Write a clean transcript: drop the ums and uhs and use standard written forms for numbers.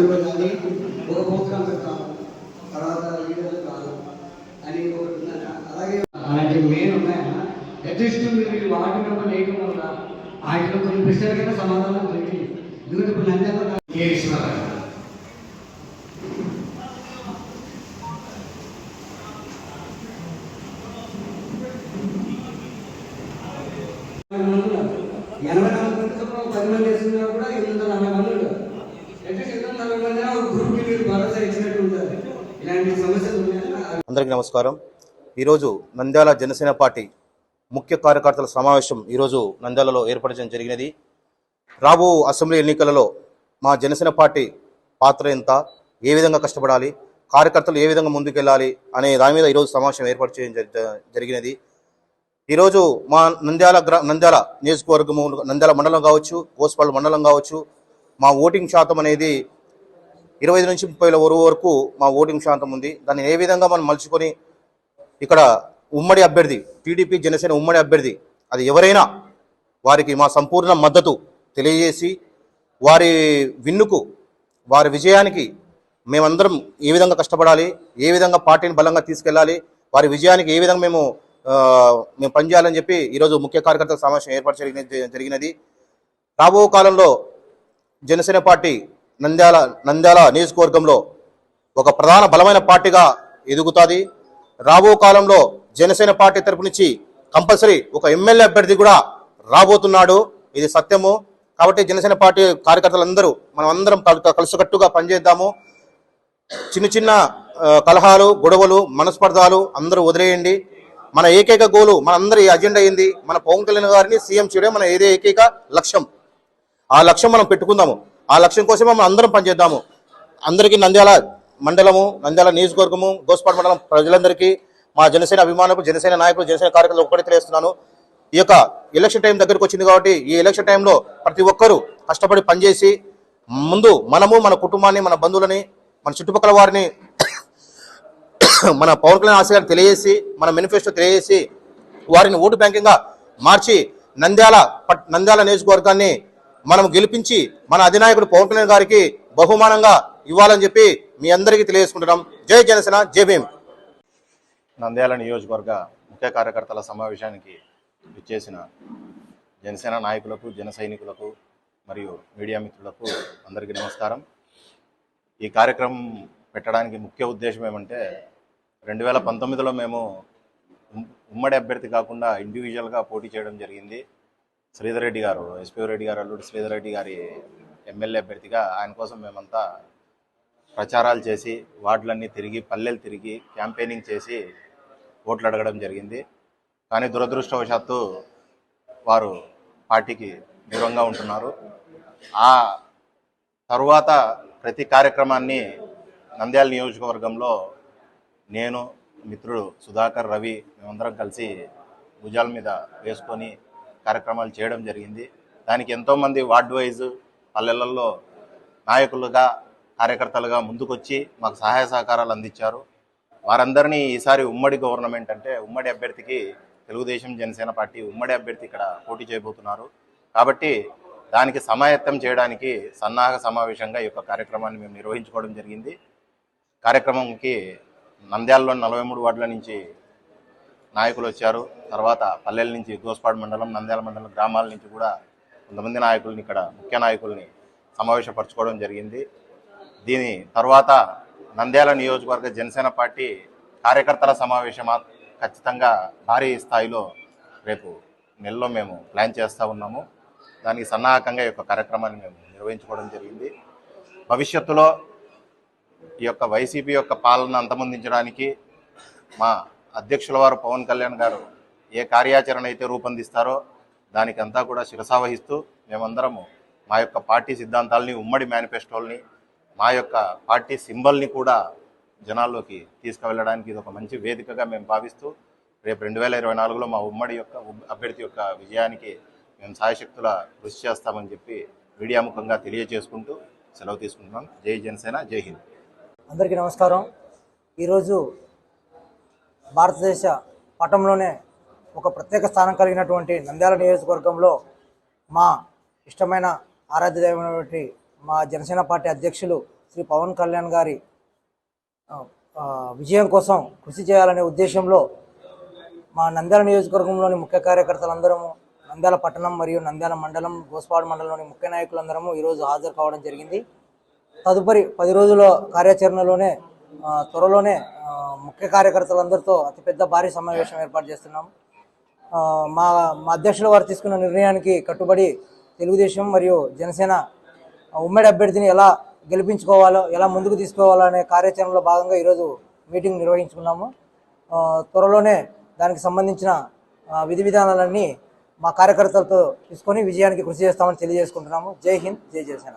వాటిలో కానీ ఒక ప్రోగ్రాం పెడతాము, తర్వాత లీడర్లు కాదు అని ఒకటి ఉందన్న. అలాగే అలాంటి మెయిన్ ఉన్నాయన్న. అట్లీస్ట్ మీరు వాటి మెంబర్ వేయడం వల్ల వాటిలో కొన్ని ప్రశ్నలకైనా సమాధానం దొరికింది. ఎందుకంటే ఇప్పుడు నంద్యాల అందరికీ నమస్కారం. ఈరోజు నంద్యాల జనసేన పార్టీ ముఖ్య కార్యకర్తల సమావేశం ఈరోజు నంద్యాలలో ఏర్పరచడం జరిగినది. రాబో అసెంబ్లీ ఎన్నికలలో మా జనసేన పార్టీ పాత్ర ఎంత, ఏ విధంగా కష్టపడాలి, కార్యకర్తలు ఏ విధంగా ముందుకెళ్ళాలి అనే దాని మీద ఈరోజు సమావేశం ఏర్పాటు చేయడం జరిగినది. ఈరోజు మా నంద్యాల నియోజకవర్గము, నంద్యాల మండలం కావచ్చు, గోస్పాడు మండలం కావచ్చు, మా ఓటింగ్ శాతం అనేది 25 నుంచి 30 వరకు మా ఓటింగ్ శాతం ఉంది. దాన్ని ఏ విధంగా మనం మలుచుకొని ఇక్కడ ఉమ్మడి అభ్యర్థి, టీడీపీ జనసేన ఉమ్మడి అభ్యర్థి అది ఎవరైనా వారికి మా సంపూర్ణ మద్దతు తెలియజేసి వారి విన్నుకు, వారి విజయానికి మేమందరం ఏ విధంగా కష్టపడాలి, ఏ విధంగా పార్టీని బలంగా తీసుకెళ్ళాలి, వారి విజయానికి ఏ విధంగా మేము పనిచేయాలని చెప్పి ఈరోజు ముఖ్య కార్యకర్తల సమావేశం ఏర్పాటు జరిగినది. రాబో కాలంలో జనసేన పార్టీ నంద్యాల నియోజకవర్గంలో ఒక ప్రధాన బలమైన పార్టీగా ఎదుగుతుంది. రాబో కాలంలో జనసేన పార్టీ తరపు నుంచి కంపల్సరీ ఒక ఎమ్మెల్యే అభ్యర్థి కూడా రాబోతున్నాడు. ఇది సత్యము. కాబట్టి జనసేన పార్టీ కార్యకర్తలందరూ మనం అందరం కలిసికట్టుగా పనిచేద్దాము. చిన్న చిన్న కలహాలు, గొడవలు, మనస్పర్ధాలు అందరూ వదిలేయండి. మన ఏకైక గోలు, మన అందరి అజెండా ఏంది, మన పవన్ కళ్యాణ్ గారిని సీఎం చేయడం మన ఏకైక లక్ష్యం. ఆ లక్ష్యం మనం పెట్టుకుందాము. ఆ లక్ష్యం కోసమే మనం అందరం పనిచేద్దాము. అందరికీ నంద్యాల మండలము, నంద్యాల నియోజకవర్గము, గోస్పాడు మండలం ప్రజలందరికీ, మా జనసేన అభిమానులకు, జనసేన నాయకులు, జనసేన కార్యకర్తలు ఒక్కటే తెలియజేస్తున్నాను. ఈ యొక్క ఎలక్షన్ టైం దగ్గరకు వచ్చింది కాబట్టి ఈ ఎలక్షన్ టైంలో ప్రతి ఒక్కరూ కష్టపడి పనిచేసి ముందు మనము, మన కుటుంబాన్ని, మన బంధువులని, మన చుట్టుపక్కల వారిని మన పవన్ కళ్యాణ్ ఆశయాన్ని తెలియజేసి, మన మేనిఫెస్టో తెలియజేసి వారిని ఓటు బ్యాంకింగ్గా మార్చి నంద్యాల నియోజకవర్గాన్ని మనం గెలిపించి మన అధినాయకుడు పవన్ కళ్యాణ్ గారికి బహుమానంగా ఇవ్వాలని చెప్పి మీ అందరికీ తెలియజేసుకుంటున్నాం. జై జనసేన, జై భీమ్. నంద్యాల నియోజకవర్గ ముఖ్య కార్యకర్తల సమావేశానికి విచ్చేసిన జనసేన నాయకులకు, జన సైనికులకు మరియు మీడియా మిత్రులకు అందరికీ నమస్కారం. ఈ కార్యక్రమం పెట్టడానికి ముఖ్య ఉద్దేశం ఏమంటే 2019లో మేము ఉమ్మడి అభ్యర్థి కాకుండా ఇండివిజువల్గా పోటీ చేయడం జరిగింది. శ్రీధర్ రెడ్డి గారు, ఎస్పీ రెడ్డి గారు అల్లుడు శ్రీధర్ రెడ్డి గారి ఎమ్మెల్యే అభ్యర్థిగా ఆయన కోసం మేమంతా ప్రచారాలు చేసి, వార్డులన్నీ తిరిగి, పల్లెలు తిరిగి, క్యాంపెయినింగ్ చేసి ఓట్లు అడగడం జరిగింది. కానీ దురదృష్టవశాత్తు వారు పార్టీకి దూరంగా ఉంటున్నారు. ఆ తరువాత ప్రతి కార్యక్రమాన్ని నంద్యాల నియోజకవర్గంలో నేను, మిత్రుడు సుధాకర్, రవి మేమందరం కలిసి భుజాల మీద వేసుకొని కార్యక్రమాలు చేయడం జరిగింది. దానికి ఎంతోమంది వార్డు వైజ్ పల్లెలలో నాయకులుగా, కార్యకర్తలుగా ముందుకొచ్చి మాకు సహాయ సహకారాలు అందించారు. వారందరినీ ఈసారి ఉమ్మడి గవర్నమెంట్ అంటే ఉమ్మడి అభ్యర్థికి తెలుగుదేశం జనసేన పార్టీ ఉమ్మడి అభ్యర్థి ఇక్కడ పోటీ చేయబోతున్నారు. కాబట్టి దానికి సమాయత్తం చేయడానికి సన్నాహక సమావేశంగా ఈ యొక్క కార్యక్రమాన్ని మేము నిర్వహించుకోవడం జరిగింది. కార్యక్రమంకి నంద్యాలలో 43 వార్డుల నుంచి నాయకులు వచ్చారు. తర్వాత పల్లెల నుంచి, గోస్పాడు మండలం, నంద్యాల మండలం గ్రామాల నుంచి కూడా కొంతమంది నాయకుల్ని, ఇక్కడ ముఖ్య నాయకుల్ని సమావేశపరచుకోవడం జరిగింది. దీని తర్వాత నంద్యాల నియోజకవర్గ జనసేన పార్టీ కార్యకర్తల సమావేశం ఖచ్చితంగా భారీ స్థాయిలో రేపు నెలలో మేము ప్లాన్ చేస్తూ ఉన్నాము. దానికి సన్నాహకంగా ఈ యొక్క కార్యక్రమాన్ని మేము నిర్వహించుకోవడం జరిగింది. భవిష్యత్తులో ఈ యొక్క వైసీపీ యొక్క పాలన అంతమొందించడానికి మా అధ్యక్షుల వారు పవన్ కళ్యాణ్ గారు ఏ కార్యాచరణ అయితే రూపొందిస్తారో దానికంతా కూడా శిరసావహిస్తూ మేమందరము మా యొక్క పార్టీ సిద్ధాంతాలని, ఉమ్మడి మేనిఫెస్టోల్ని, మా యొక్క పార్టీ సింబల్ని కూడా జనాల్లోకి తీసుకువెళ్ళడానికి ఇది ఒక మంచి వేదికగా మేము భావిస్తూ రేపు 2024లో మా ఉమ్మడి యొక్క అభ్యర్థి యొక్క విజయానికి మేము సాయశక్తుల కృషి చేస్తామని చెప్పి మీడియా ముఖంగా తెలియజేసుకుంటూ సెలవు తీసుకుంటున్నాం. జై జనసేన, జై హింద్. అందరికీ నమస్కారం. ఈరోజు భారతదేశ పటంలోనే ఒక ప్రత్యేక స్థానం కలిగినటువంటి నంద్యాల నియోజకవర్గంలో మా ఇష్టమైన ఆరాధ్య దైవమైనటువంటి మా జనసేన పార్టీ అధ్యక్షులు శ్రీ పవన్ కళ్యాణ్ గారి విజయం కోసం కృషి చేయాలనే ఉద్దేశంలో మా నంద్యాల నియోజకవర్గంలోని ముఖ్య కార్యకర్తలందరము, నంద్యాల పట్టణం మరియు నంద్యాల మండలం, గోస్పాడు మండలంలోని ముఖ్య నాయకులందరము ఈరోజు హాజరు కావడం జరిగింది. తదుపరి 10 రోజుల కార్యాచరణలోనే త్వరలోనే ముఖ్య కార్యకర్తలందరితో అతిపెద్ద భారీ సమావేశం ఏర్పాటు చేస్తున్నాము. మా అధ్యక్షుల వారు తీసుకున్న నిర్ణయానికి కట్టుబడి తెలుగుదేశం మరియు జనసేన ఉమ్మడి అభ్యర్థిని ఎలా గెలిపించుకోవాలో, ఎలా ముందుకు తీసుకోవాలో అనే కార్యాచరణలో భాగంగా ఈరోజు మీటింగ్ నిర్వహించుకున్నాము. త్వరలోనే దానికి సంబంధించిన విధి విధానాలన్నీ మా కార్యకర్తలతో తీసుకొని విజయానికి కృషి చేస్తామని తెలియజేసుకుంటున్నాము. జై హింద్, జై జనసేన.